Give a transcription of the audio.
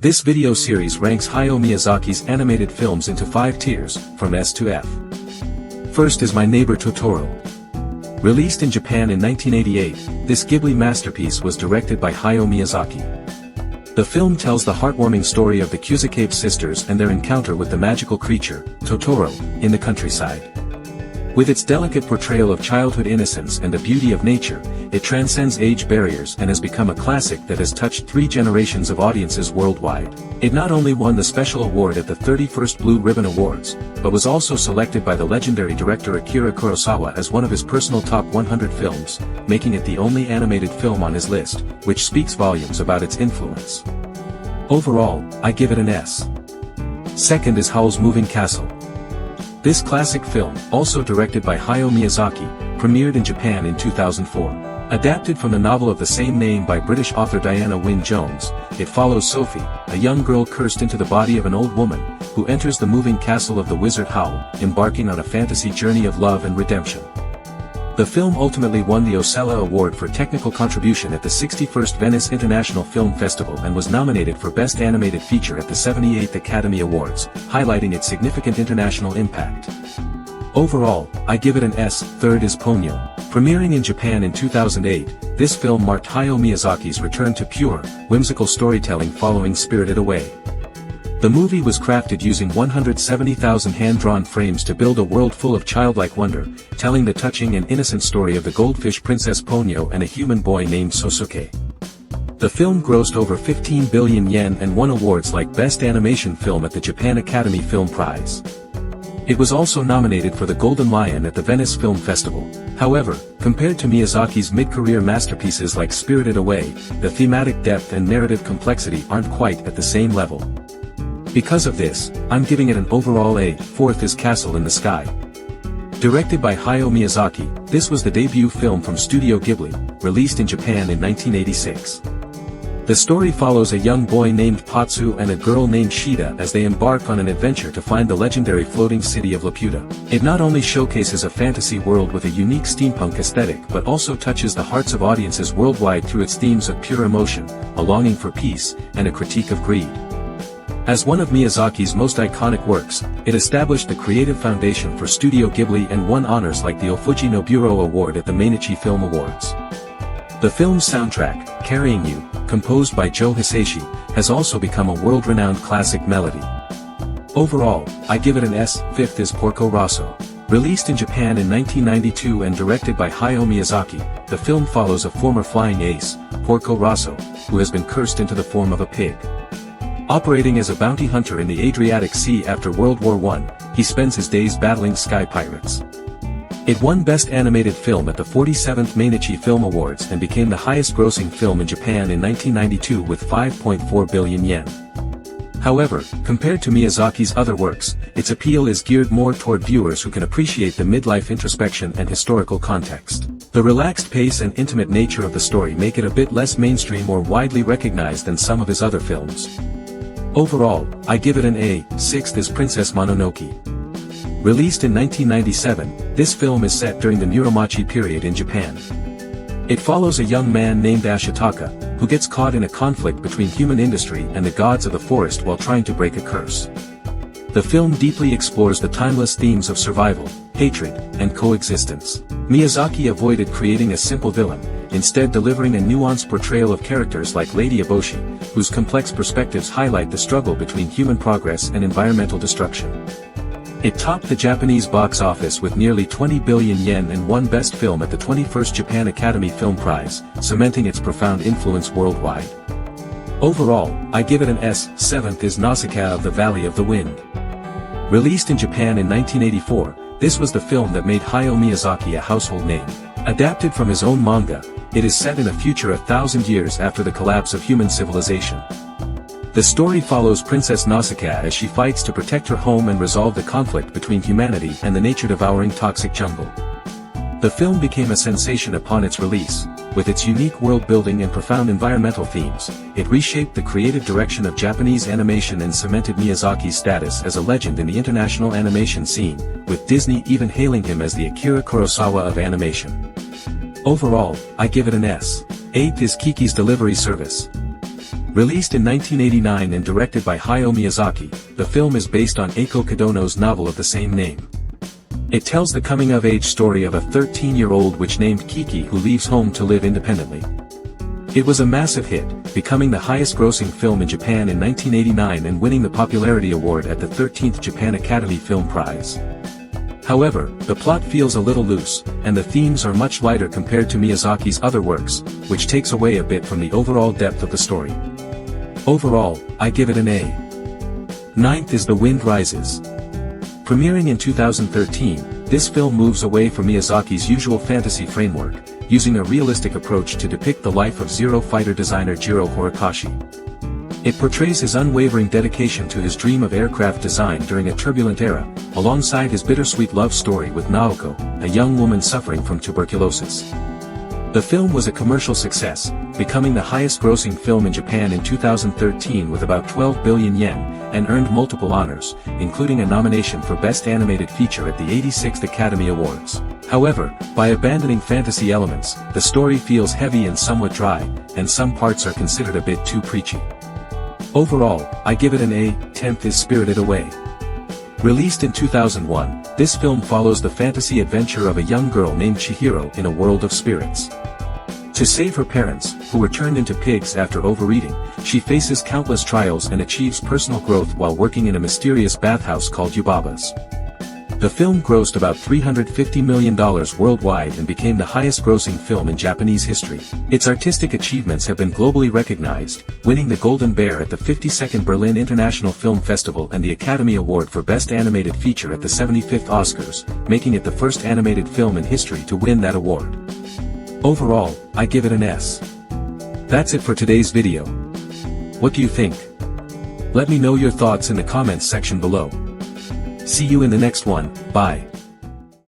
This video series ranks Hayao Miyazaki's animated films into 5 tiers, from S to F. First is My Neighbor Totoro. Released in Japan in 1988, this Ghibli masterpiece was directed by Hayao Miyazaki. The film tells the heartwarming story of the Kusakabe sisters and their encounter with the magical creature, Totoro, in the countryside. With its delicate portrayal of childhood innocence and the beauty of nature, it transcends age barriers and has become a classic that has touched 3 generations of audiences worldwide. It not only won the special award at the 31st Blue Ribbon Awards, but was also selected by the legendary director Akira Kurosawa as one of his personal top 100 films, making it the only animated film on his list, which speaks volumes about its influence. Overall, I give it an S. Second is Howl's Moving Castle. This classic film, also directed by Hayao Miyazaki, premiered in Japan in 2004. Adapted from the novel of the same name by British author Diana Wynne Jones, it follows Sophie, a young girl cursed into the body of an old woman, who enters the moving castle of the wizard Howl, embarking on a fantasy journey of love and redemption. The film ultimately won the Osella Award for Technical Contribution at the 61st Venice International Film Festival and was nominated for Best Animated Feature at the 78th Academy Awards, highlighting its significant international impact. Overall, I give it an S. Third is Ponyo. Premiering in Japan in 2008, this film marked Hayao Miyazaki's return to pure, whimsical storytelling following Spirited Away. The movie was crafted using 170,000 hand-drawn frames to build a world full of childlike wonder, telling the touching and innocent story of the goldfish princess Ponyo and a human boy named Sosuke. The film grossed over 15 billion yen and won awards like Best Animation Film at the Japan Academy Film Prize. It was also nominated for the Golden Lion at the Venice Film Festival. However, compared to Miyazaki's mid-career masterpieces like Spirited Away, the thematic depth and narrative complexity aren't quite at the same level. Because of this, I'm giving it an overall A. Fourth is Castle in the Sky. Directed by Hayao Miyazaki, this was the debut film from Studio Ghibli, released in Japan in 1986. The story follows a young boy named Patsu and a girl named Shida as they embark on an adventure to find the legendary floating city of Laputa. It not only showcases a fantasy world with a unique steampunk aesthetic but also touches the hearts of audiences worldwide through its themes of pure emotion, a longing for peace, and a critique of greed. As one of Miyazaki's most iconic works, it established the creative foundation for Studio Ghibli and won honors like the Ofuji Noburo Award at the Mainichi Film Awards. The film's soundtrack, Carrying You, composed by Joe Hisaishi, has also become a world-renowned classic melody. Overall, I give it an S. Fifth is Porco Rosso. Released in Japan in 1992 and directed by Hayao Miyazaki, the film follows a former flying ace, Porco Rosso, who has been cursed into the form of a pig. Operating as a bounty hunter in the Adriatic Sea after World War I, he spends his days battling sky pirates. It won Best Animated Film at the 47th Mainichi Film Awards and became the highest-grossing film in Japan in 1992 with 5.4 billion yen. However, compared to Miyazaki's other works, its appeal is geared more toward viewers who can appreciate the midlife introspection and historical context. The relaxed pace and intimate nature of the story make it a bit less mainstream or widely recognized than some of his other films. Overall, I give it an A. Sixth is Princess Mononoke. Released in 1997, this film is set during the Muromachi period in Japan. It follows a young man named Ashitaka, who gets caught in a conflict between human industry and the gods of the forest while trying to break a curse. The film deeply explores the timeless themes of survival, hatred, and coexistence. Miyazaki avoided creating a simple villain, instead delivering a nuanced portrayal of characters like Lady Eboshi, whose complex perspectives highlight the struggle between human progress and environmental destruction. It topped the Japanese box office with nearly 20 billion yen and won Best Film at the 21st Japan Academy Film Prize, cementing its profound influence worldwide. Overall, I give it an S. Seventh is Nausicaa of the Valley of the Wind. Released in Japan in 1984, this was the film that made Hayao Miyazaki a household name. Adapted from his own manga, it is set in a future 1,000 years after the collapse of human civilization. The story follows Princess Nausicaa as she fights to protect her home and resolve the conflict between humanity and the nature-devouring toxic jungle. The film became a sensation upon its release. With its unique world-building and profound environmental themes, it reshaped the creative direction of Japanese animation and cemented Miyazaki's status as a legend in the international animation scene, with Disney even hailing him as the Akira Kurosawa of animation. Overall, I give it an S. Eighth is Kiki's Delivery Service. Released in 1989 and directed by Hayao Miyazaki, the film is based on Eiko Kodono's novel of the same name. It tells the coming-of-age story of a 13-year-old witch named Kiki who leaves home to live independently. It was a massive hit, becoming the highest-grossing film in Japan in 1989 and winning the Popularity Award at the 13th Japan Academy Film Prize. However, the plot feels a little loose, and the themes are much lighter compared to Miyazaki's other works, which takes away a bit from the overall depth of the story. Overall, I give it an A. Ninth is The Wind Rises. Premiering in 2013, this film moves away from Miyazaki's usual fantasy framework, using a realistic approach to depict the life of Zero fighter designer Jiro Horikoshi. It portrays his unwavering dedication to his dream of aircraft design during a turbulent era, alongside his bittersweet love story with Naoko, a young woman suffering from tuberculosis. The film was a commercial success, becoming the highest-grossing film in Japan in 2013 with about 12 billion yen, and earned multiple honors, including a nomination for Best Animated Feature at the 86th Academy Awards. However, by abandoning fantasy elements, the story feels heavy and somewhat dry, and some parts are considered a bit too preachy. Overall, I give it an A. 10th is Spirited Away. Released in 2001, this film follows the fantasy adventure of a young girl named Chihiro in a world of spirits. To save her parents, who were turned into pigs after overeating, she faces countless trials and achieves personal growth while working in a mysterious bathhouse called Yubaba's. The film grossed about $350 million worldwide and became the highest-grossing film in Japanese history. Its artistic achievements have been globally recognized, winning the Golden Bear at the 52nd Berlin International Film Festival and the Academy Award for Best Animated Feature at the 75th Oscars, making it the first animated film in history to win that award. Overall, I give it an S. That's it for today's video. What do you think? Let me know your thoughts in the comments section below. See you in the next one, bye.